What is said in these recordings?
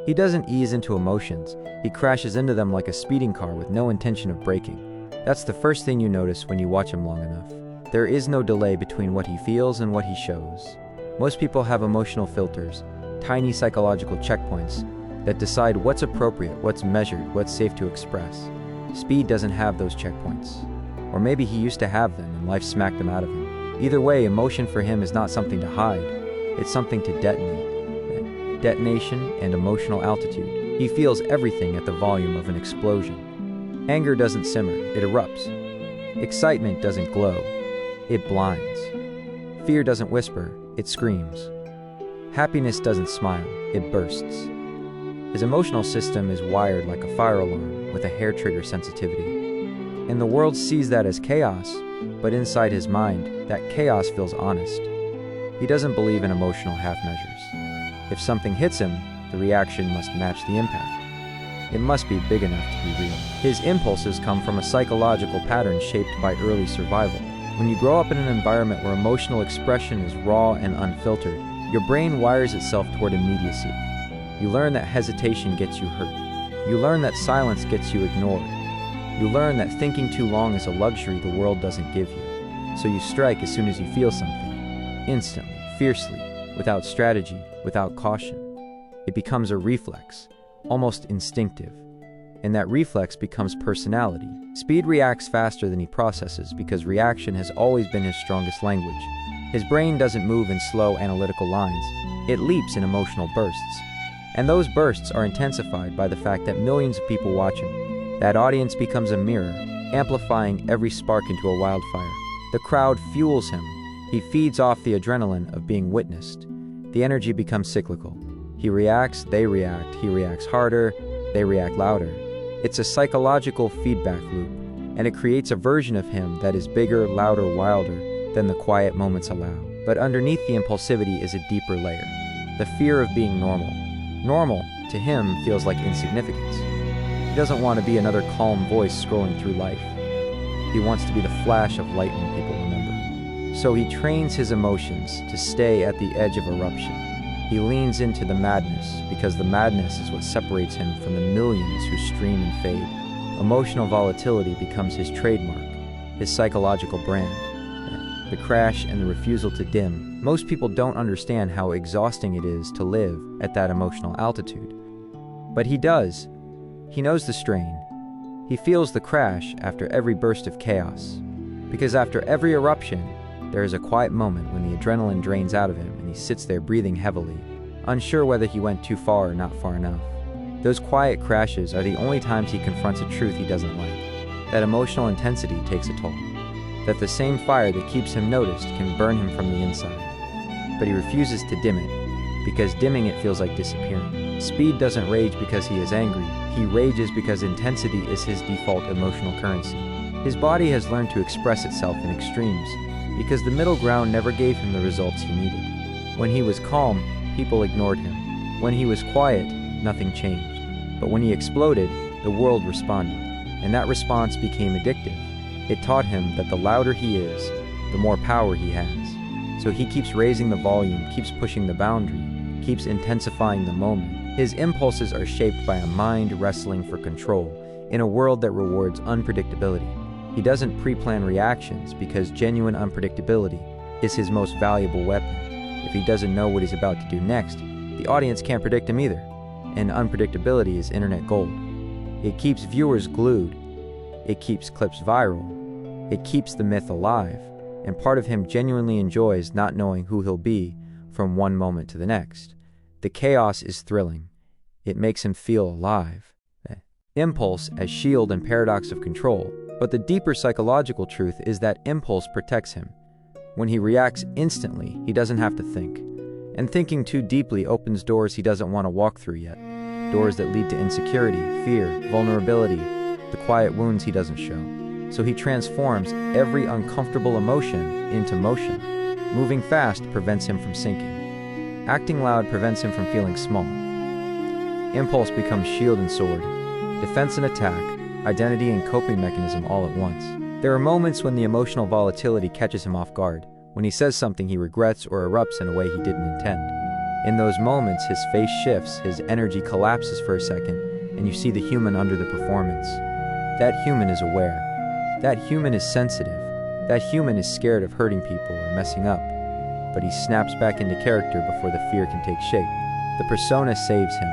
He doesn't ease into emotions, he crashes into them like a speeding car with no intention of braking. That's the first thing you notice when you watch him long enough. There is no delay between what he feels and what he shows. Most people have emotional filters, tiny psychological checkpoints, that decide what's appropriate, what's measured, what's safe to express. Speed doesn't have those checkpoints. Or maybe he used to have them and life smacked them out of him. Either way, emotion for him is not something to hide, it's something to detonate. Detonation and emotional altitude. He feels everything at the volume of an explosion. Anger doesn't simmer, it erupts. Excitement doesn't glow, it blinds. Fear doesn't whisper, it screams. Happiness doesn't smile, it bursts. His emotional system is wired like a fire alarm with a hair trigger sensitivity. And the world sees that as chaos, but inside his mind, that chaos feels honest. He doesn't believe in emotional half measures. If something hits him, the reaction must match the impact. It must be big enough to be real. His impulses come from a psychological pattern shaped by early survival. When you grow up in an environment where emotional expression is raw and unfiltered, your brain wires itself toward immediacy. You learn that hesitation gets you hurt. You learn that silence gets you ignored. You learn that thinking too long is a luxury the world doesn't give you. So you strike as soon as you feel something. Instantly, fiercely, without strategy, without caution. It becomes a reflex, almost instinctive. And that reflex becomes personality. Speed reacts faster than he processes because reaction has always been his strongest language. His brain doesn't move in slow analytical lines. It leaps in emotional bursts. And those bursts are intensified by the fact that millions of people watch him. That audience becomes a mirror, amplifying every spark into a wildfire. The crowd fuels him. He feeds off the adrenaline of being witnessed. The energy becomes cyclical. He reacts, they react. He reacts harder, they react louder. It's a psychological feedback loop, and it creates a version of him that is bigger, louder, wilder than the quiet moments allow. But underneath the impulsivity is a deeper layer. The fear of being normal. Normal, to him, feels like insignificance. He doesn't want to be another calm voice scrolling through life. He wants to be the flash of lightning people remember. So he trains his emotions to stay at the edge of eruption. He leans into the madness because the madness is what separates him from the millions who stream and fade. Emotional volatility becomes his trademark, his psychological brand. The crash and the refusal to dim. Most people don't understand how exhausting it is to live at that emotional altitude. But he does. He knows the strain. He feels the crash after every burst of chaos. Because after every eruption, there is a quiet moment when the adrenaline drains out of him and he sits there breathing heavily, unsure whether he went too far or not far enough. Those quiet crashes are the only times he confronts a truth he doesn't like. That emotional intensity takes a toll. That the same fire that keeps him noticed can burn him from the inside. But he refuses to dim it, because dimming it feels like disappearing. Speed doesn't rage because he is angry. He rages because intensity is his default emotional currency. His body has learned to express itself in extremes, because the middle ground never gave him the results he needed. When he was calm, people ignored him. When he was quiet, nothing changed. But when he exploded, the world responded, and that response became addictive. It taught him that the louder he is, the more power he has. So he keeps raising the volume, keeps pushing the boundary, keeps intensifying the moment. His impulses are shaped by a mind wrestling for control in a world that rewards unpredictability. He doesn't pre-plan reactions because genuine unpredictability is his most valuable weapon. If he doesn't know what he's about to do next, the audience can't predict him either. And unpredictability is internet gold. It keeps viewers glued. It keeps clips viral. It keeps the myth alive. And part of him genuinely enjoys not knowing who he'll be from one moment to the next. The chaos is thrilling. It makes him feel alive. Impulse as shield and paradox of control. But the deeper psychological truth is that impulse protects him. When he reacts instantly, he doesn't have to think. And thinking too deeply opens doors he doesn't want to walk through yet. Doors that lead to insecurity, fear, vulnerability, the quiet wounds he doesn't show. So he transforms every uncomfortable emotion into motion. Moving fast prevents him from sinking. Acting loud prevents him from feeling small. Impulse becomes shield and sword, defense and attack, identity and coping mechanism all at once. There are moments when the emotional volatility catches him off guard, when he says something he regrets or erupts in a way he didn't intend. In those moments, his face shifts, his energy collapses for a second, and you see the human under the performance. That human is aware. That human is sensitive. That human is scared of hurting people or messing up. But he snaps back into character before the fear can take shape. The persona saves him.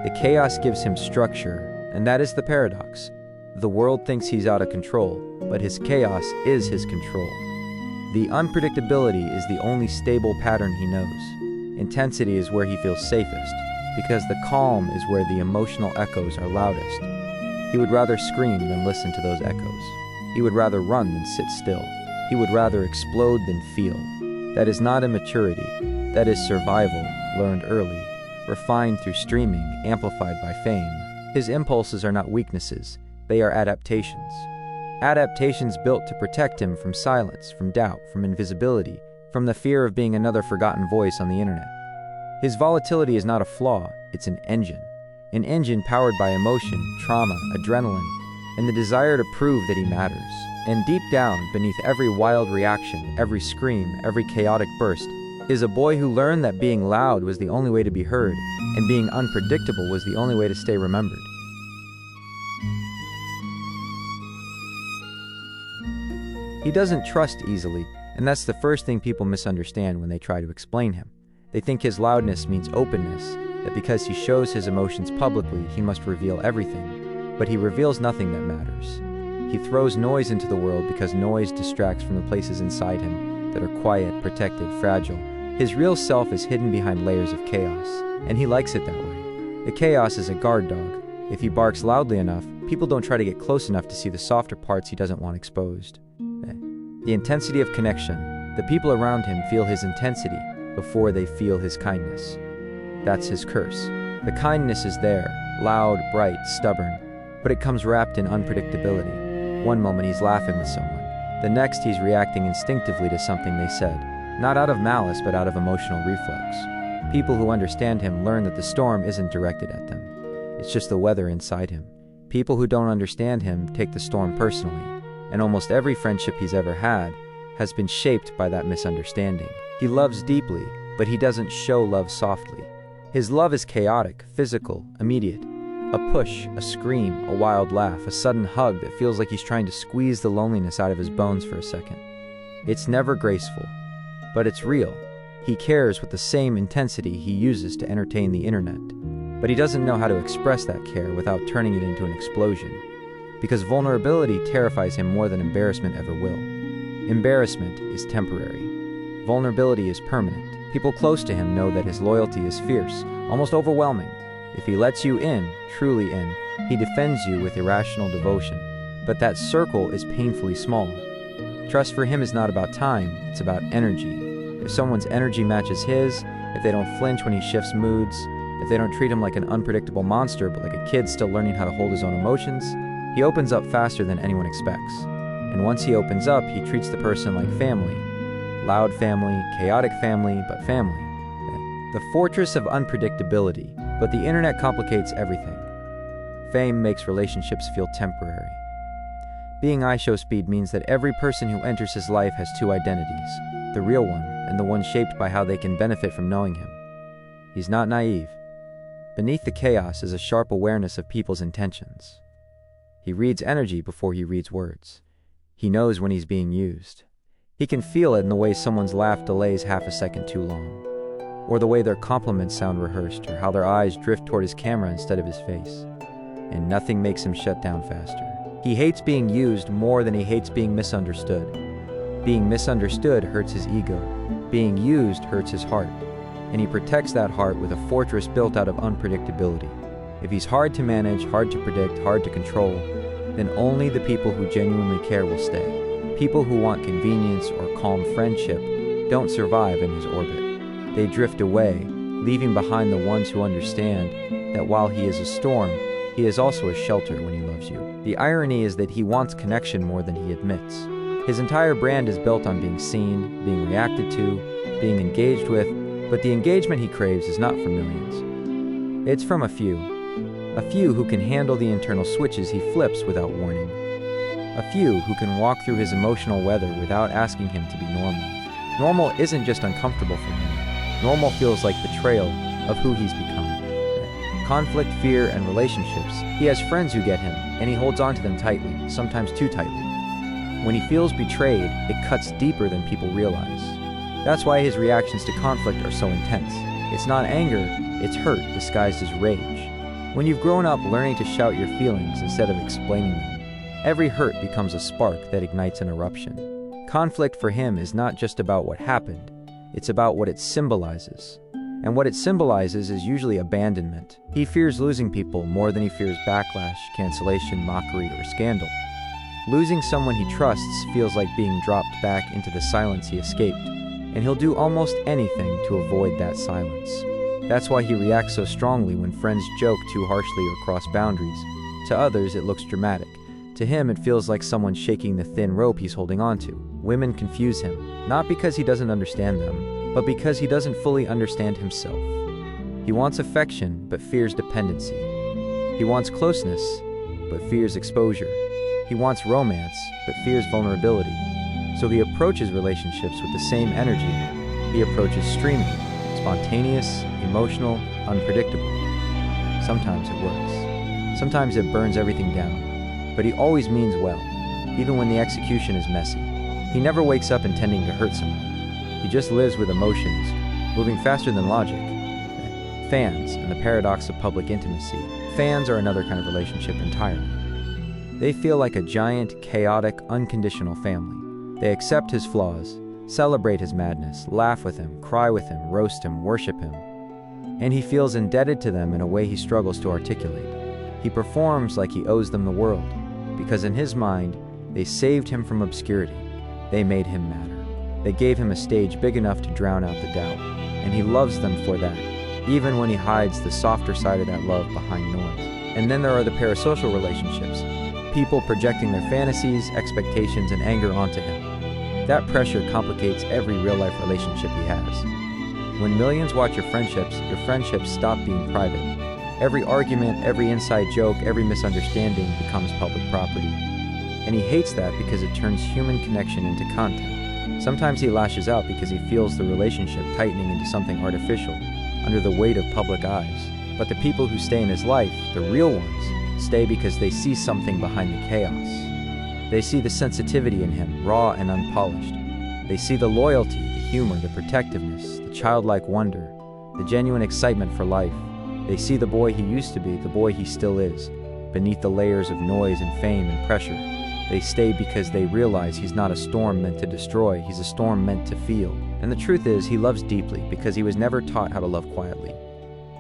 The chaos gives him structure, and that is the paradox. The world thinks he's out of control, but his chaos is his control. The unpredictability is the only stable pattern he knows. Intensity is where he feels safest, because the calm is where the emotional echoes are loudest. He would rather scream than listen to those echoes. He would rather run than sit still. He would rather explode than feel. That is not immaturity. That is survival, learned early, refined through streaming, amplified by fame. His impulses are not weaknesses. They are adaptations. Adaptations built to protect him from silence, from doubt, from invisibility, from the fear of being another forgotten voice on the internet. His volatility is not a flaw, it's an engine powered by emotion, trauma, adrenaline, and the desire to prove that he matters. And deep down, beneath every wild reaction, every scream, every chaotic burst, is a boy who learned that being loud was the only way to be heard, and being unpredictable was the only way to stay remembered. He doesn't trust easily, and that's the first thing people misunderstand when they try to explain him. They think his loudness means openness, that because he shows his emotions publicly, he must reveal everything. But he reveals nothing that matters. He throws noise into the world because noise distracts from the places inside him that are quiet, protected, fragile. His real self is hidden behind layers of chaos, and he likes it that way. The chaos is a guard dog. If he barks loudly enough, people don't try to get close enough to see the softer parts he doesn't want exposed. The intensity of connection. The people around him feel his intensity before they feel his kindness. That's his curse. The kindness is there, loud, bright, stubborn, but it comes wrapped in unpredictability. One moment he's laughing with someone. The next he's reacting instinctively to something they said, not out of malice but out of emotional reflex. People who understand him learn that the storm isn't directed at them. It's just the weather inside him. People who don't understand him take the storm personally, and almost every friendship he's ever had has been shaped by that misunderstanding. He loves deeply, but he doesn't show love softly. His love is chaotic, physical, immediate. A push, a scream, a wild laugh, a sudden hug that feels like he's trying to squeeze the loneliness out of his bones for a second. It's never graceful, but it's real. He cares with the same intensity he uses to entertain the internet. But he doesn't know how to express that care without turning it into an explosion. Because vulnerability terrifies him more than embarrassment ever will. Embarrassment is temporary. Vulnerability is permanent. People close to him know that his loyalty is fierce, almost overwhelming. If he lets you in, truly in, he defends you with irrational devotion. But that circle is painfully small. Trust for him is not about time, it's about energy. If someone's energy matches his, if they don't flinch when he shifts moods, if they don't treat him like an unpredictable monster but like a kid still learning how to hold his own emotions, he opens up faster than anyone expects. And once he opens up, he treats the person like family. Loud family, chaotic family, but family. The fortress of unpredictability, but the internet complicates everything. Fame makes relationships feel temporary. Being Ishowspeed means that every person who enters his life has two identities, the real one and the one shaped by how they can benefit from knowing him. He's not naive. Beneath the chaos is a sharp awareness of people's intentions. He reads energy before he reads words. He knows when he's being used. He can feel it in the way someone's laugh delays half a second too long, or the way their compliments sound rehearsed, or how their eyes drift toward his camera instead of his face. And nothing makes him shut down faster. He hates being used more than he hates being misunderstood. Being misunderstood hurts his ego. Being used hurts his heart. And he protects that heart with a fortress built out of unpredictability. If he's hard to manage, hard to predict, hard to control, then only the people who genuinely care will stay. People who want convenience or calm friendship don't survive in his orbit. They drift away, leaving behind the ones who understand that while he is a storm, he is also a shelter when he loves you. The irony is that he wants connection more than he admits. His entire brand is built on being seen, being reacted to, being engaged with, but the engagement he craves is not from millions. It's from a few who can handle the internal switches he flips without warning. A few who can walk through his emotional weather without asking him to be normal. Normal isn't just uncomfortable for him, Normal feels like betrayal of who he's become. Conflict, fear, and relationships. He has friends who get him, and he holds on to them tightly, sometimes too tightly. When he feels betrayed, it cuts deeper than people realize. That's why his reactions to conflict are so intense. It's not anger, it's hurt disguised as rage. When you've grown up learning to shout your feelings instead of explaining them, every hurt becomes a spark that ignites an eruption. Conflict for him is not just about what happened, it's about what it symbolizes. And what it symbolizes is usually abandonment. He fears losing people more than he fears backlash, cancellation, mockery, or scandal. Losing someone he trusts feels like being dropped back into the silence he escaped, and he'll do almost anything to avoid that silence. That's why he reacts so strongly when friends joke too harshly or cross boundaries. To others, it looks dramatic. To him, it feels like someone shaking the thin rope he's holding onto. Women confuse him, not because he doesn't understand them, but because he doesn't fully understand himself. He wants affection, but fears dependency. He wants closeness, but fears exposure. He wants romance, but fears vulnerability. So he approaches relationships with the same energy. He approaches streaming, spontaneous, emotional, unpredictable. Sometimes it works. Sometimes it burns everything down. But he always means well, even when the execution is messy. He never wakes up intending to hurt someone. He just lives with emotions, moving faster than logic. Fans and the paradox of public intimacy. Fans are another kind of relationship entirely. They feel like a giant, chaotic, unconditional family. They accept his flaws, celebrate his madness, laugh with him, cry with him, roast him, worship him. And he feels indebted to them in a way he struggles to articulate. He performs like he owes them the world, because in his mind, they saved him from obscurity. They made him matter. They gave him a stage big enough to drown out the doubt, and he loves them for that, even when he hides the softer side of that love behind noise. And then there are the parasocial relationships, people projecting their fantasies, expectations, and anger onto him. That pressure complicates every real-life relationship he has. When millions watch your friendships stop being private. Every argument, every inside joke, every misunderstanding becomes public property. And he hates that because it turns human connection into content. Sometimes he lashes out because he feels the relationship tightening into something artificial, under the weight of public eyes. But the people who stay in his life, the real ones, stay because they see something behind the chaos. They see the sensitivity in him, raw and unpolished. They see the loyalty, the humor, the protectiveness, the childlike wonder, the genuine excitement for life. They see the boy he used to be, the boy he still is, beneath the layers of noise and fame and pressure. They stay because they realize he's not a storm meant to destroy, he's a storm meant to feel. And the truth is, he loves deeply because he was never taught how to love quietly.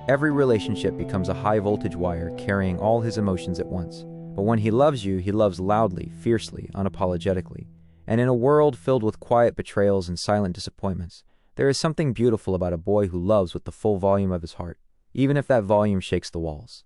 Every relationship becomes a high-voltage wire carrying all his emotions at once. But when he loves you, he loves loudly, fiercely, unapologetically. And in a world filled with quiet betrayals and silent disappointments, there is something beautiful about a boy who loves with the full volume of his heart, even if that volume shakes the walls.